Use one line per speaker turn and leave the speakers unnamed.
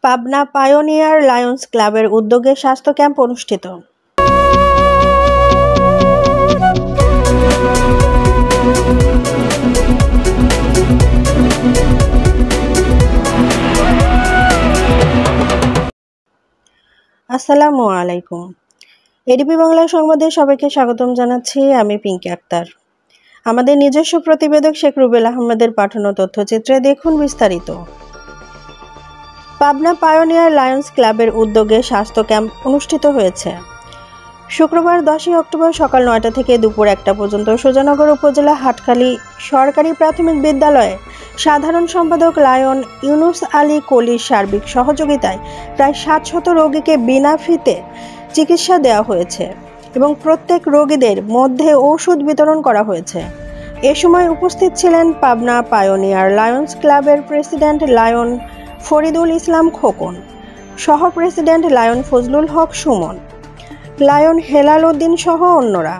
Pabna pioneer Lions ক্লাবের উদ্যোগে স্বাস্থ্য ক্যাম্প অনুষ্ঠিত। আসসালামু আলাইকুম। এডিপি বাংলা সংবাদে সবাইকে স্বাগতম জানাচ্ছি। আমি পিঙ্কি আক্তার। আমাদের নিজস্ব প্রতিবেদক শেখ রুবেল আহমেদের পাঠানো তথ্যচিত্রে দেখুন বিস্তারিত। পাবনা পায়োনিয়ার লায়ন্স ক্লাবের উদ্যোগে স্বাস্থ্য ক্যাম্প অনুষ্ঠিত হয়েছে। শুক্রবার 10 অক্টোবর সকাল 9টা থেকে দুপুর 1টা পর্যন্ত সুজানগর উপজেলা হাটখালী সরকারি প্রাথমিক বিদ্যালয়ে সাধারণ সম্পাদক লায়ন ইউনুস আলী কলির সার্বিক সহযোগিতায় প্রায় 700 রোগীকে বিনা ফিতে চিকিৎসা দেওয়া হয়েছে এবং প্রত্যেক রোগীদের মধ্যে ওষুধ বিতরণ করা হয়েছে। এ সময় উপস্থিত ছিলেন পাবনা পায়োনিয়ার লায়ন্স ক্লাবের প্রেসিডেন্ট লায়ন ফরিদুল ইসলাম খোকন, সহ প্রেসিডেন্ট লায়ন ফজলুল হক সুমন, লায়ন হেলাল উদ্দিন সহ অন্যরা।